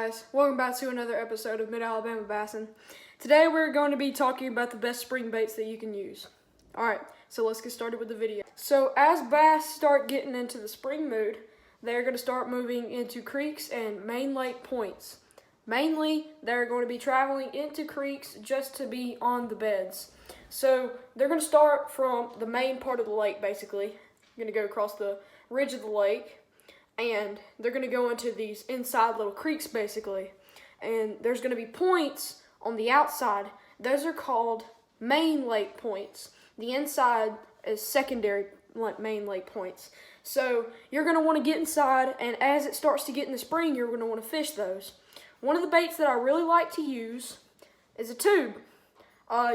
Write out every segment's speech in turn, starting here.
guys? Welcome back to another episode of Mid-Alabama Bassing. Today we're going to be talking about the best spring baits that you can use. Alright, so let's get started with the video. So as bass start getting into the spring mood, they're going to start moving into creeks and main lake points. Mainly, they're going to be traveling into creeks just to be on the beds. So they're going to start from the main part of the lake, basically. You're going to go across the ridge of the lake. And they're going to go into these inside little creeks, basically. And there's going to be points on the outside. Those are called main lake points. The inside is secondary main lake points. So you're going to want to get inside, and as it starts to get in the spring, you're going to want to fish those. One of the baits that I really like to use is a tube.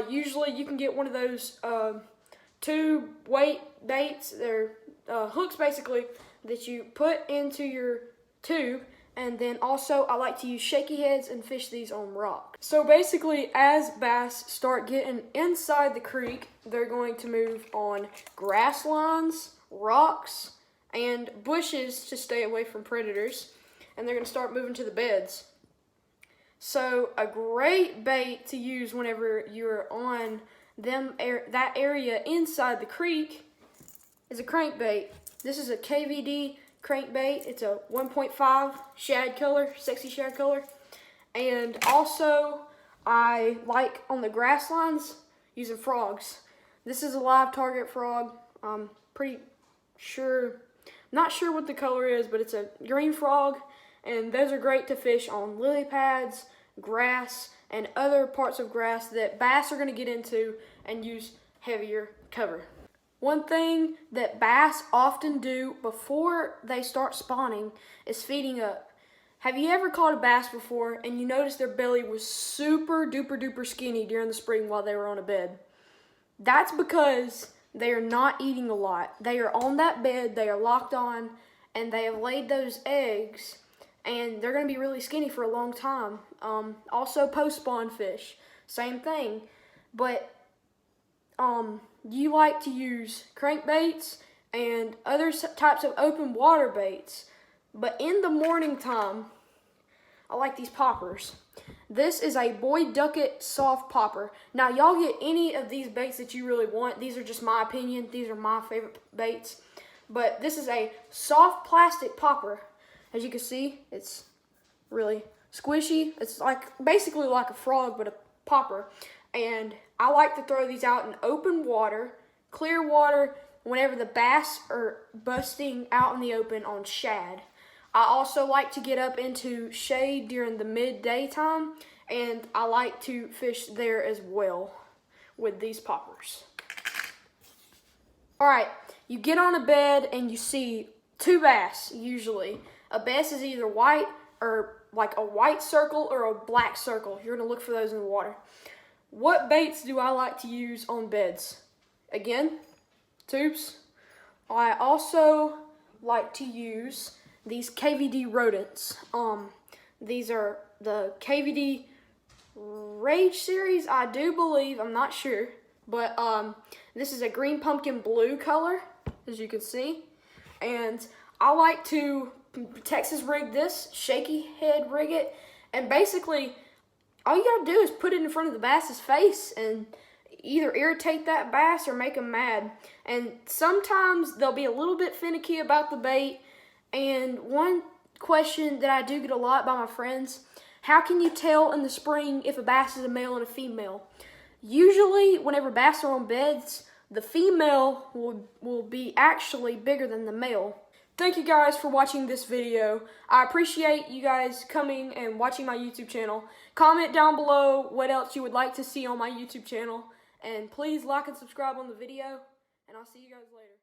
Usually you can get one of those tube weight baits. They're hooks, basically, that you put into your tube, and then also I like to use shaky heads and fish these on rock. So basically, as bass start getting inside the creek, they're going to move on grass lines, rocks, and bushes to stay away from predators, and they're going to start moving to the beds. So a great bait to use whenever you're on that area inside the creek is a crankbait. This is a KVD crankbait. It's a 1.5 shad color, sexy shad color. And also, I like on the grass lines using frogs. This is a live target frog. I'm pretty sure, not sure what the color is, but it's a green frog. And those are great to fish on lily pads, grass, and other parts of grass that bass are going to get into and use heavier cover. One thing that bass often do before they start spawning is feeding up. Have you ever caught a bass before and you noticed their belly was super duper skinny during the spring while they were on a bed? That's because they are not eating a lot. They are on that bed, they are locked on, and they have laid those eggs, and they're going to be really skinny for a long time. Also post-spawn fish, same thing. But you like to use crankbaits and other types of open water baits. But in the morning time, I like these poppers. This is a Boyd Duckett soft popper. Now, y'all get any of these baits that you really want. These are just my opinion. These are my favorite baits. But this is a soft plastic popper. As you can see, it's really squishy. It's basically like a frog, but a popper. And I like to throw these out in open water, clear water, whenever the bass are busting out in the open on shad. I also like to get up into shade during the midday time, and I like to fish there as well with these poppers. Alright, you get on a bed and you see two bass, usually. A bass is either white or like a white circle or a black circle. You're going to look for those in the water. What baits do I like to use on beds? Again, tubes. I also like to use these KVD rodents. These are the KVD Rage series, I do believe. I'm not sure. But this is a green pumpkin blue color, as you can see. And I like to Texas rig this, shaky head rig it, and basically all you gotta do is put it in front of the bass's face and either irritate that bass or make them mad. And sometimes they'll be a little bit finicky about the bait. And one question that I do get a lot by my friends: how can you tell in the spring if a bass is a male and a female? Usually whenever bass are on beds, the female will be actually bigger than the male. Thank you guys for watching this video. I appreciate you guys coming and watching my YouTube channel. Comment down below what else you would like to see on my YouTube channel. And please like and subscribe on the video. And I'll see you guys later.